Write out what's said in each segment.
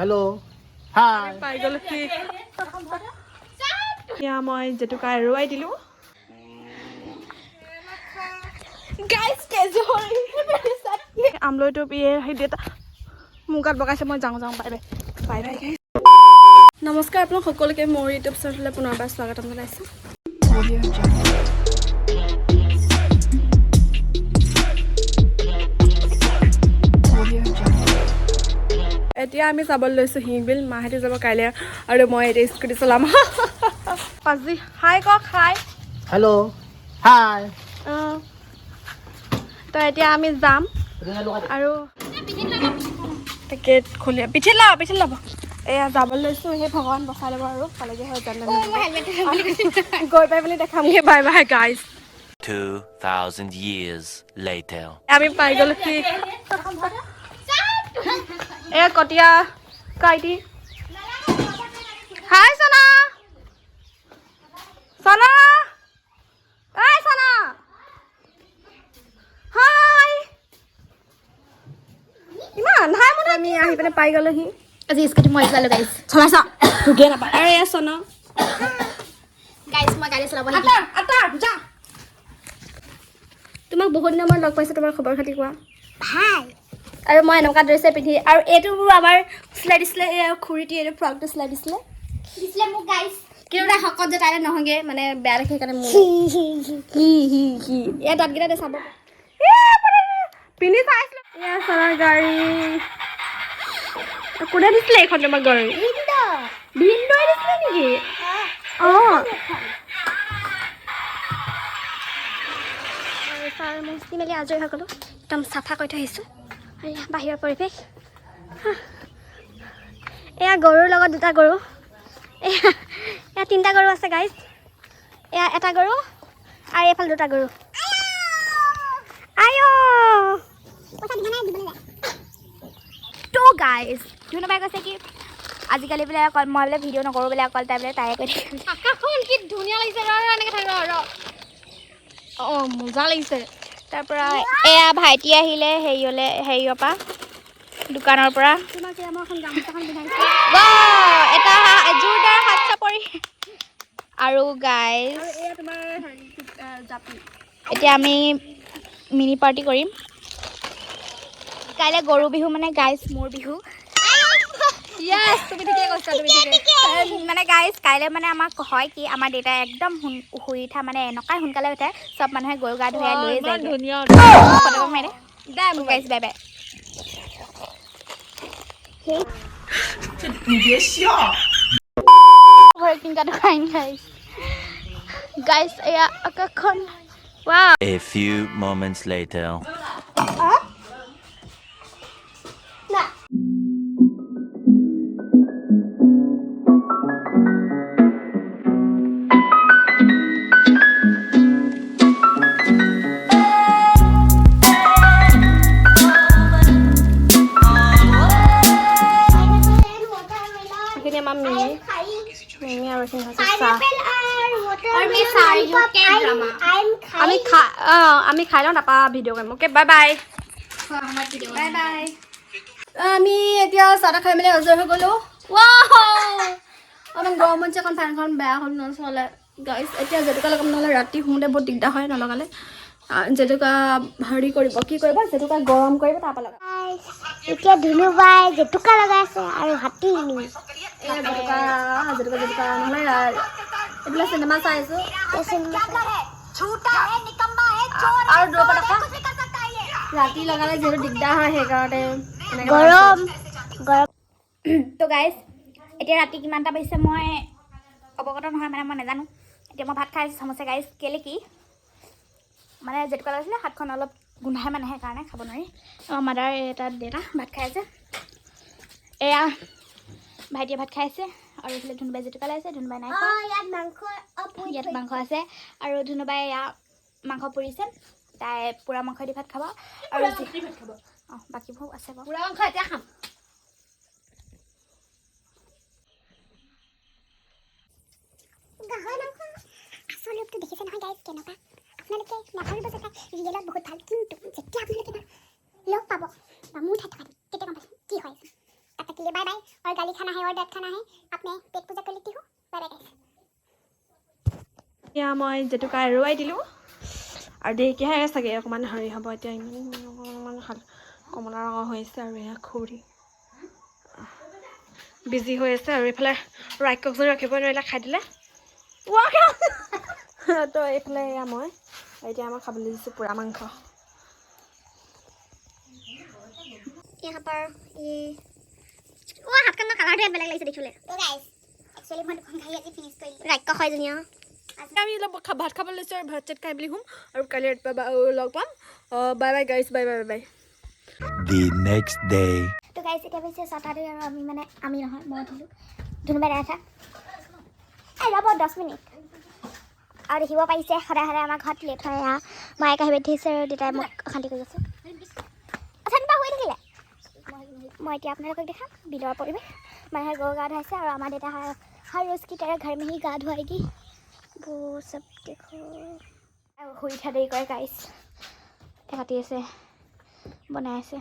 Hello. Hi. পাইগল কি ইয়া মই যেটুকা এৰুৱাই দিলো গাইস কেজো আমলৈটো বিয়ে হেদি এটা মুগাত বগাইছে মই যাওঁ bye bye bye bye guys নমস্কাৰ আপোনাক সকলোকে মোৰ ইউটিউব চেনেললৈ পুনৰবাৰ স্বাগতম জনাইছো এতিয়া আমি যাবলৈ লৈছো হিংবিল মাহেতি যাব কাইলে আৰু মই এতিয়া স্কুটি চলাম পাজি হাই কক হাই Hello. Hi. তো এতিয়া আমি যাম আৰু টিকেট খুলি পিঠিত লাভ এয়া যাবলৈ লৈছো সেই ভগৱান বচাই ল'ব আৰু পালেগে হয় জানো গৈ পাই বুলি দেখামগে bye bye guys 2000 years later আমি পাই গলো কি এ কটিয়া কাইটি হাই সনা সনা এই সনা হাই ইমান হাই মনে আমি আহি পেনে পাই গলোহি আজি স্কুটি মই চলালো গাইস চলাইছা ঠুকে নাপায় আৰু এ সনা গাইস মই গাড়ী চলাব আটা যা তোমাক বহুত দিনৰ মূৰত লগ পাইছো তোমাৰ খবৰ খাতি কোৱা ভাল আৰু মই এনেকুৱা ড্ৰেছে পিন্ধি আৰু এইটো আমাৰ চিলাই দিছিলে এই খুৰীটি এইটো ফ্ৰকটো চিলাই দিছিলে মোক গাইস কিন্তু তাই শকত যে তাইলে নহগে মানে বেয়া দেখে সেইকাৰণে মোৰ হি এয়া দাঁতকেইটা দে চাব পিন্ধি চাইছিলো এয়া চলাৰ গাড়ী কোনে দিছিলে এইখন তোমাৰ গাড়ী ভিন্দই দিছিলে নেকি ছাৰ মস্তি মেলি আজৰি হৈ গ'লো একদম চাফা কৰি থৈ আহিছোঁ বাহিৰৰ পৰিৱেশ এয়া গৰুৰ লগত দুটা গৰু এয়া তিনিটা গৰু আছে গাইজ এয়া এটা গৰু আৰু এইফালে দুটা গৰু তো গাইজ ধুনুবাই কৈছে কি আজিকালি বোলে অকল মই বোলে ভিডিঅ' নকৰোঁ বোলে অকল তাই বোলে তাই কৈ আকাশখন কি ধুনীয়া লাগিছে এনেকৈ থাকিব আৰু অঁ মজা লাগিছে তাৰপৰা এয়া ভাইটি আহিলে হেৰিয়ৰ পৰা দোকানৰ পৰা এটা জোৰদাৰ হাত চাপৰি আৰু গাইজ এতিয়া আমি মিনি পাৰ্টি কৰিম কাইলৈ গৰু বিহু মানে গাইজ মোৰ বিহু তুমি ঠিকে কৈছা মানে গাইজ কাইলৈ মানে আমাক হয় কি আমাৰ দেউতাই একদম শুই উঠা মানে এনেকুৱাই সোনকালে উঠে চব মানুহে গৰু গা ধুৱাই লৈ যায় গাইজ বাই বাই গাইজ এয়া আকাশখন a few moments later আমি খাই লওঁ নাপা ভিডিঅ' কৰিম okay bye bye bye bye আমি এতিয়া চাহ খাই মেলি আজৰি হৈ গ'লো অকণমান গৰমত যে অকণ ফেনখন বেয়া হ'ল নচলে গাইজ এতিয়া জেতুকা লগাম নহ'লে ৰাতি শুওঁতে বহুত দিগদাৰ হয় নলগালে জেতুকা হেৰি কৰিব কি কৰিব জেতুকা গৰম কৰিব তাৰপৰা লগাম এতিয়া ধুনুবাই জেতুকা লগাইছে আৰু হাতী জেতুকা নহ'লে এইবিলাক চিনেমা চাই আছোঁ আৰু ৰাতি লগালে যিহেতু দিগদাৰ হয় সেইকাৰণে গৰম তো গাইজ এতিয়া ৰাতি কিমানটা বাজিছে মই অৱগত নহয় মানে মই নাজানো এতিয়া মই ভাত খাই আছোঁ চামুচে গাইজ কেলে কি মানে জেতুকা লগাইছিলে হাতখন অলপ গোন্ধাই মানে সেইকাৰণে খাব নোৱাৰি মাদাৰ এটা দেউতা ভাত খাই আছে এয়া ভাইটিয়ে ভাত খাই আছে আৰু এইফালে ধুনুবাই জেতুকা লাইছে ধুনুবাই নাই ইয়াত মাংস আছে আৰু ধুনুবাই এয়া মাংস পুৰিছে তাই পুৰা মাংস দি ভাত খাব আৰু অঁ বাকীবোৰ আছে বাৰু পুৰা মাংস এতিয়া খাম আচলতে দেখিছে নহয় গাইজ কেনেকুৱা আপোনালোকে নাভাবিব যে তাই ৰিয়েলত বহুত ভাল কিন্তু যেতিয়া আপোনালোকে লগ পাব বা মোৰ ঠাইত থকা কেতিয়া গম পাইছে কি হয় তাতে के लिए बाय बाय। और गाली खाना है और डर खाना है, अपने पेट पूजा कर लेती हूँ। Bye bye guys. এতিয়া মই জেতুকা এৰুৱাই দিলোঁ আৰু দেৰিকৈহে চাগে অকণমান হেৰি হ'ব। এতিয়া ইমান কমলা ৰঙৰ হৈ আছে আৰু এয়া খুৰী বিজি হৈ আছে আৰু এইফালে ৰাক্ষসজনী ৰাখিব নোৱাৰিলে খাই দিলে। তো এইফালে এয়া মই এতিয়া মই খাবলৈ দিছোঁ পোৰা মাংস। यहाँ पर ये ओ हाथ का कलर है बेलेग লাগিছে দেখিলে। তো গাইস एक्चुअली মই দুখন খাই আজি ফিনিশ কৰিলোঁ। ৰাক্ষ হয় জনিয়া আমি অলপ ভাত খাবলৈ লৈছোঁ আৰু ভাত চাত খাই বুলি শুম আৰু কালি ৰাতিপুৱা লগ পাম। বাই বাই গাইছ, bye bye bye bye. The next day. তো গাইস এটা হৈছে 7টা দেৰি আৰু আমি নহয় মই উঠিলোঁ। ধুনুবাই দেখা ৰ'ব 10 মিনিট আৰু দেখিব পাৰিছে সদায় সদায় আমাৰ ঘৰত লেট হয়। মায়ে কাহি বান্ধি আছে আৰু দেউতাই মোক অশান্তি কৰি আছে। অথনিবা হৈ থাকিলে মই এতিয়া আপোনালোকক দেখাম বিলৰ পৰিৱেশ। মায়ে গৰু গা ধুৱাইছে আৰু আমাৰ দেউতা हर रोज़ की तरह घर में ही गा धुआएगी। वो सब देखो শুই উঠা দেৰি কৰে গাইছ। কাটি আছে বনাই আছে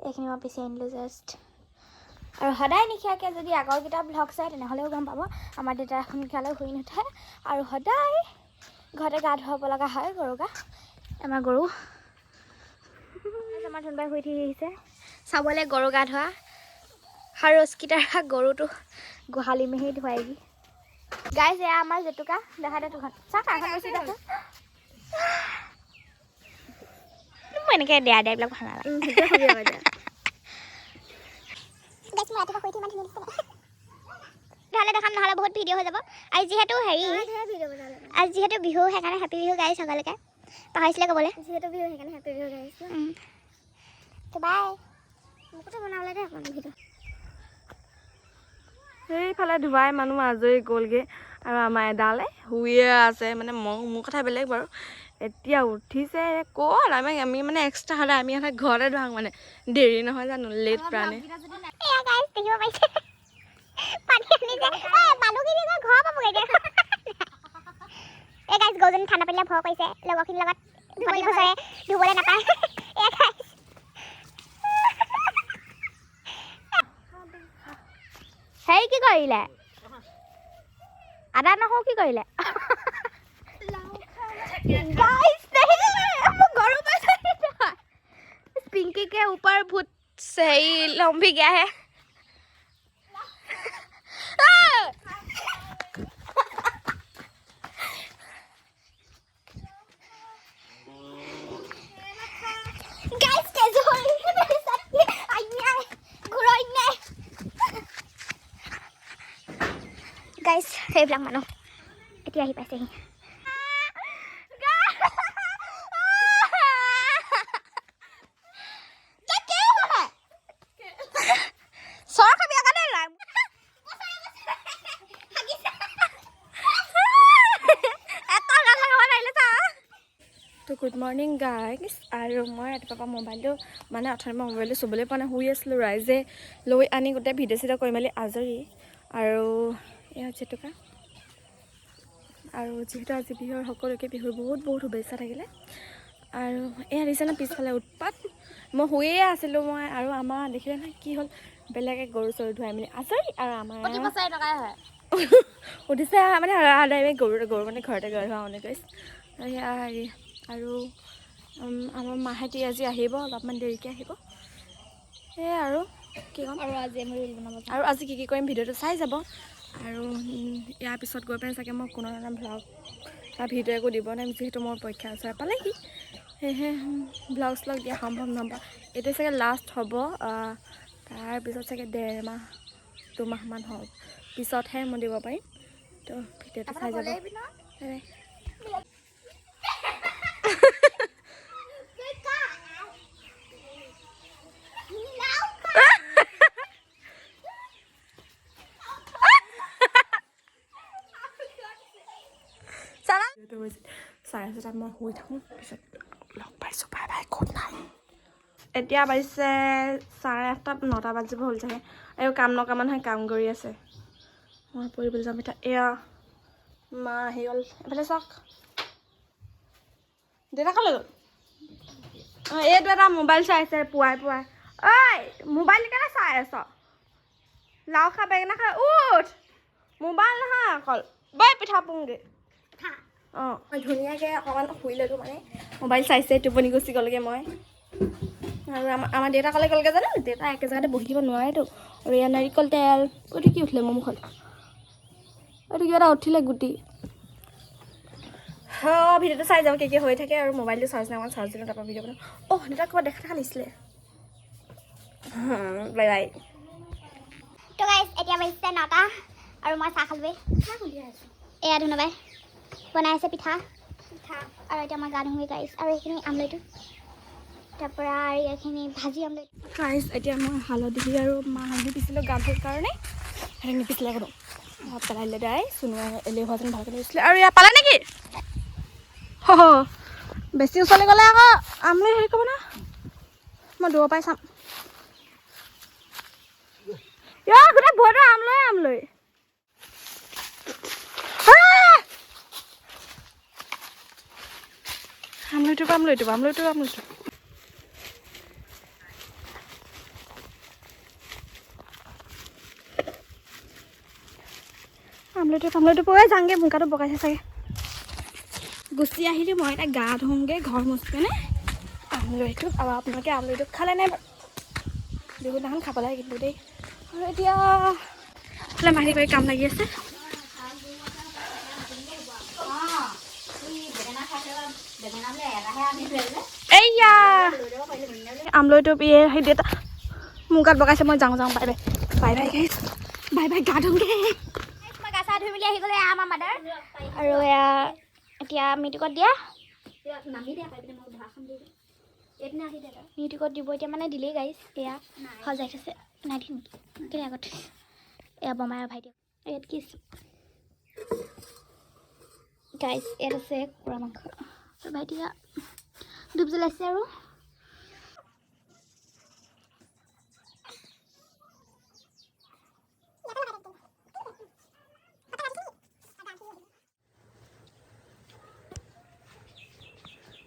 এইখিনি মই পিছি আনিলোঁ জাষ্ট। আৰু সদায় নিশিয়াকৈ যদি আগৰকেইটা ভ্লগ চাই তেনেহ'লেও গম পাব আমাৰ দেউতা সোনকালে শুই নুঠে আৰু সদায় ঘৰতে গা ধুৱাব লগা হয় গৰু গা। আমাৰ গৰু আমাৰ ধুনবাই শুই উঠি আহিছে চাবলৈ গৰু গা ধোৱা। हर रोज़ की तरह गरुটো গোহালি में ही धुआएगी। गाइस এয়া আমাৰ জেতুকা দেখা দে তুখন চাহ খাই গৈছে দেখো। মই এনেকৈ দেয়া বিলাক ভাল নালাগে। গাইস মই ৰাতিপুৱা শুই উঠি ইমান ধুনীয়া লাগিছে নহ'লে দেখাম নহ'লে বহুত ভিডিঅ' হৈ যাব। আৰু যিহেতু আজি যিহেতু বিহু সেইকাৰণে হেপী বিহু গাইছ সকলোকে পাহৰিছিলে ক'বলৈ। যিহেতু বিহু সেইকাৰণে হেপী বিহু গাইছ। তো বাই মোকতো বনাবলৈ দে অকণমান ভিডিঅ'। সেইফালে ধুৱাই মানুহ আজৰি গ'লগৈ আৰু আমাৰ এডালে শুয়ে আছে। মানে মোৰ কথা বেলেগ বাৰু, এতিয়া উঠিছে ক'ত আমি মানে এক্সট্ৰা সদায় আমি সদায় ঘৰতে ধুৱাওঁ মানে দেৰি নহয় জানো লেট প্ৰাণে। গৰুজনী ঠাণ্ডা পেলাই ভয় কৰিছে লগৰখিনিৰ লগত প্ৰতি বছৰে ধুবলৈ নাপায়। সেই কি কৰিলে আদা নহৰু কি কৰিলে पिंकी के ऊपर भूत सही लंबी गया है। গাইস সেইবিলাক মানুহ এতিয়া আহি পাইছেহি। তো গুড মৰ্ণিং গাইজ। আৰু মই ৰাতিপুৱা মোবাইলটো মানে অথনি মই মোবাইলটো চুবলৈ পোৱা নাই, শুই আছিলোঁ। ৰাইজে লৈ আনি গোটেই ভিডিঅ' চিডিঅ' কৰি মেলি আজৰি। আৰু এয়া জেতুকা আৰু যিহেতু আজি বিহুৰ সকলোকে বিহুৰ বহুত শুভেচ্ছা থাকিলে। আৰু এয়া দিছে ন পিছফালে উৎপাত। মই শুয়ে আছিলোঁ মই আৰু আমাৰ দেখিলে নহয় কি হ'ল বেলেগে গৰু চৰু ধুৱাই মেলি আজৰি আৰু আমাৰ উঠিছে মানে সদায় গৰু মানে ঘৰতে গা ধুৱাওঁ মানে গৈছে। সেয়া হেৰি আৰু আমাৰ মাহেঁতি আজি আহিব অলপমান দেৰিকৈ আহিব। সেয়াই আৰু কি ক'ম। আৰু আজি কি কৰিম ভিডিঅ'টো চাই যাব। আৰু ইয়াৰ পিছত গৈ পেলাই চাগে মই কোনো ধৰণৰ ভ্লগ বা ভিডিঅ' একো দিব নোৱাৰিম যিহেতু মোৰ পৰীক্ষা ওচৰ পালেহি। সেয়েহে ভ্লগ শ্লগ দিয়া সম্ভৱ নহ'ব। এতিয়া চাগে লাষ্ট হ'ব। তাৰপিছত চাগে 1.5 মাহ 2 মাহমান হ'ল পিছতহে মই দিব পাৰিম। তো ভিডিঅ'টো চাই যাব। চাৰে 7টাত মই শুই থাকোঁ, পিছত লগ পাইছোঁ। Bye bye, good night. এতিয়া বাজিছে 8:30 9টা বাজিব হ'ল চাগে। আৰু কাম নকৰা মানুহে কাম কৰি আছে। মই পৰিবলৈ যাম এতিয়া। এয়া মা আহি গ'ল। এফালে চাওক দেউতা ক'লৈ গ'ল? এইটো এটা মোবাইল চাই আছে পুৱাই ঐ মোবাইল কেনে চাই আছ লাও খা বেঙেনা খা উঠ মোবাইল নহয় অকল বৈ পিঠা পুংগে অঁ মই ধুনীয়াকৈ অকণমান শুই ল'লোঁ মানে মোবাইল চাইছে টোপনি গুচি গ'লগৈ মই আৰু আমাৰ দেউতা ক'লে গ'লগৈ জানো দেউতা একে জেগাতে বহি থাকিব নোৱাৰেতো আৰু ইয়াৰ নাৰিকল তেল এইটো কি উঠিলে মোৰ মুখত এইটো কিবা এটা উঠিলে গুটি অঁ ভিডিঅ'টো চাই যাওঁ কি হৈ থাকে আৰু মোবাইলটো চাৰ্জ নাই অকণমান চাৰ্জ দিলোঁ তাৰপৰা ভিডিঅ' বনাওঁ অঁ দেউতা ক'ৰবাত দেখা দেখা নিছিলে বাই বাই তো গাইজ এতিয়া বাজিছে 9টা আৰু মই চাহ খালোঁৱেই এয়া ধুনুবাই বনাই আছে পিঠা আৰু এতিয়া মই গা ধুওঁগৈ গাইজ আৰু এইখিনি আমলৈটো তাৰপৰা আৰু এইখিনি ভাজি আমলৈ গাইজ এতিয়া মই হালধি আৰু হালধি পিছিলোঁ গা ধুৰ কাৰণে সেইটো নিপিছিলে আকৌ পেলাই দিলে দাই চুনুৱাই এলেহুৱা যেন ভালকৈ দিছিলে আৰু ইয়াত পালে নেকি বেছি ওচৰলৈ গ'লে আকৌ আমলৈ হেৰি কৰিব না মই দূৰৰ পৰাই চাম গোটেই ভৰিটো আমলৈ আমলৈটো পৰে যাংগে বোকাটো বগাইছে চাগে গুচি আহিলোঁ মই এতিয়া গা ধুওঁগৈ ঘৰ মুচকেনে আমলৈটো আৰু আপোনালোকে আমলৈটো খালে নাই বাৰু বিহুদিনাখন খাব লাগে কিন্তু দেই আৰু এতিয়া মাহী কৰি কাম লাগি আছে এইয়া আমলৈটো সেই দেউতা মোৰ গাত বগাইছে মই যাওঁ বাই বাই গা ধুওঁগৈ মই গা চা ধুই মেলি আহি গ'লে আমাৰ মাদাৰ আৰু এয়া এতিয়া মিটিকত দিয়া মিটিকত দিব এতিয়া মানে দিলেই গাইজ এয়া সজাই থৈছে নাই দিম কেলে আগত থৈছে এয়া বমাই আৰু ভাইটি ইয়াত কি গাইজ ইয়াত আছে কুকুৰা মাংস ভাইটিয়া ধূপ জ্বলাইছে আৰু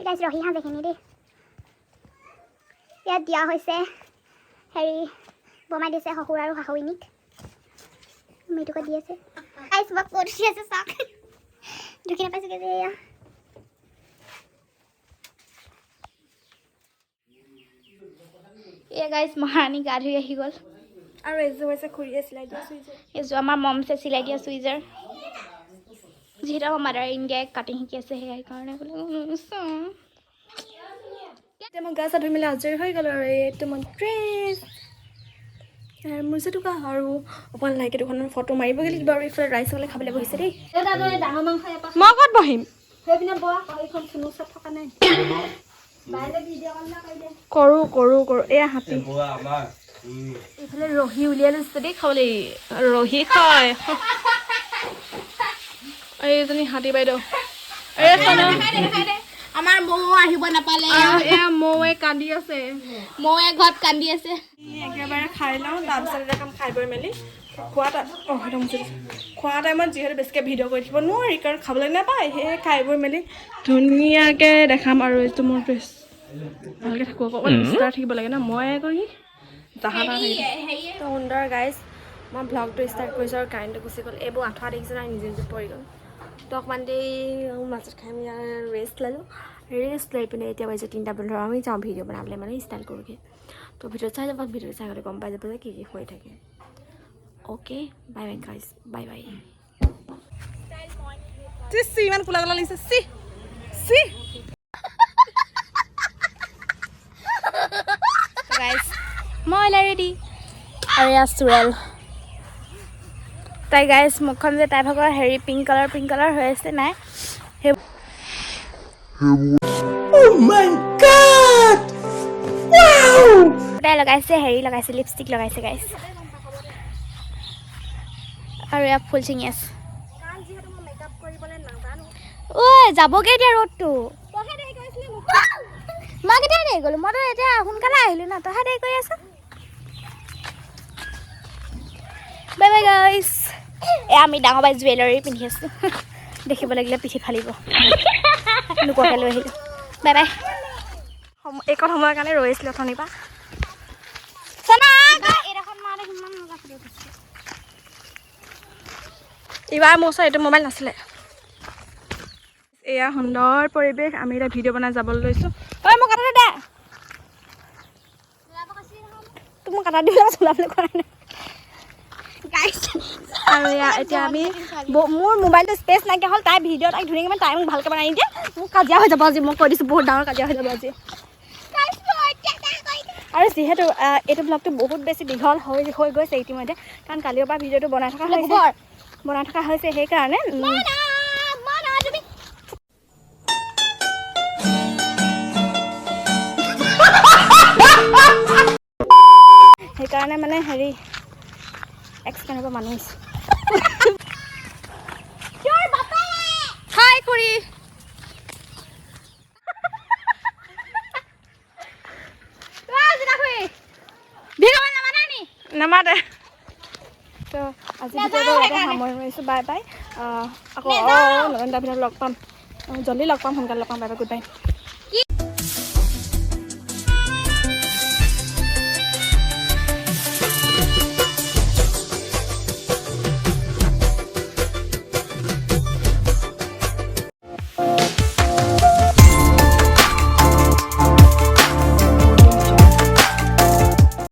গাইজ ৰহি হাঁহ দেখি দেই ইয়াত দিয়া হৈছে হেৰি বমাই দিছে শহুৰ আৰু শাহুৱনীক মিটুকত দি আছে গাইজ মই ক'ত উঠি আছে চাওক ঢুকি নাপাইছোগৈ যে এয়া এয়া গাইজ মহাৰাণী গা ধুই আহি গ'ল আৰু এইযোৰ হৈছে খুৰীয়ে চিলাই দিয়া চুইজাৰ এইযোৰ আমাৰ মমছে চিলাই দিয়া চুইজাৰ যিহেতু আমাৰ মাদাৰ ইণ্ডিয়াই কাটিং শিকি আছে সেইকাৰণে বোলে এতিয়া মই গা চা ধুই মেলি আজৰি হৈ গ'লোঁ আৰু এইটো মই ড্ৰেছ মোৰ যে টুকা আৰু অকণমান লাইকে দুখনমান ফটো মাৰিবগৈ লাগিব আৰু এইফালে ৰাইচ হ'লে খাবলৈ বহিছে দেই মই ক'ত বহিম কৰোঁ এয়া হাতী এইফালে ৰহি উলিয়াই লৈছে দেই খাবলৈ ৰহি খায় এইজনী হাতী বাইদেউ আমাৰ মৌ আহিব নাপালে এয়া মৌৱে কান্দি আছে মৌৱে ঘৰত কান্দি আছে একেবাৰে খাই লওঁ তাৰপিছত এটা কাম খাই বৈ মেলি খোৱা টাইমত যিহেতু বেছিকৈ ভিডিঅ' কৰি থাকিব নোৱাৰি কাৰণ খাবলৈ নাপায় সেয়ে খাই বৈ মেলি ধুনীয়াকৈ দেখাম আৰু এইটো মোৰ ড্ৰেছ ভালকৈ থাকোঁ অকণমান ষ্টাৰ থাকিব লাগে ন মই কৰি জাহা থাকিব সুন্দৰ গাইজ মই ভ্লগটো ষ্টাৰ্ট কৰিছোঁ আৰু কাৰেণ্টটো গুচি গ'ল এইবোৰ আঠুৱা দেখিছোঁ নাই নিজে নিজে পৰি গ'ল তো অকণমান দেৰি মাজত খাই আমি ৰেষ্ট ল'লোঁ ৰেষ্ট লৈ পিনে এতিয়া বাজিছে 3টা 15 আমি যাওঁ ভিডিঅ' বনাবলৈ মানে ষ্টাৰ্ট কৰোঁগৈ তো ভিডিঅ'ত চাই যাব ভিডিঅ'ত চাই গ'লে গম পাই যাব যে কি কি হৈ থাকে okay bye bye guys bye bye ইমান কোলা কোলা লাগিছে গাইজ মই ৰেডি আৰু এয়া চুৰেল তাই গাইজ মুখখন যে তাই ভাগৰ হেৰি পিংক কালাৰ হৈ আছে নাই সেই তাই লগাইছে হেৰি লগাইছে লিপষ্টিক লগাইছে গাইজ আৰু এয়া ফুল চিঙি আছে ঐ যাবগৈ এতিয়া ৰ'দটো মই কেতিয়া দেৰি গ'লোঁ মইতো এতিয়া সোনকালে আহিলোঁ ন তইহে দেৰি কৰি আছ বাই বাই গাইজ এয়া আমি ডাঙৰ বাই জুৱেলাৰী পিন্ধি আছোঁ দেখিব লাগিলে পিঠি ফালিব নোকোৱাকৈ লৈ আহিলোঁ বাই বাই এইকণ সময়ৰ কাৰণে ৰৈ আছিলোঁ অথনিৰ পৰা এইবাৰ মোৰ ওচৰত এইটো মোবাইল নাছিলে এয়া সুন্দৰ পৰিৱেশ আমি এতিয়া ভিডিঅ' বনাই যাবলৈ লৈছোঁ ঐ মোক কাটা দে তোক মই কাটা দিবলৈ চলাবলৈ কৰা নাই আৰু এতিয়া আমি মোৰ মোবাইলটো স্পেচ নাইকিয়া হ'ল তাই ভিডিঅ' তাইক ধুনীয়াকৈ মানে তাই মোক ভালকৈ বনাই নিদিয়ে মোক কাজিয়া হৈ যাব আজি মই কৈ দিছোঁ বহুত ডাঙৰ কাজিয়া হৈ যাব আজি আৰু যিহেতু এইটো ব্লগটো বহুত বেছি দীঘল হৈ গৈছে ইতিমধ্যে কাৰণ কালিৰ পৰা ভিডিঅ'টো বনাই থকা হৈছে সেইকাৰণে সেইকাৰণে মানে হেৰি এক্সটেণ্ড মানুহ হৈছে হাই খুৰী নামাতে তো আজি ভিডিঅ'টো ইয়াতে সামৰিছোঁ বাই বাই আকৌ নতুন এটা ভিডিঅ'ত লগ পাম জল্দি লগ পাম সোনকালে লগ পাম বাই বাই গুড বাই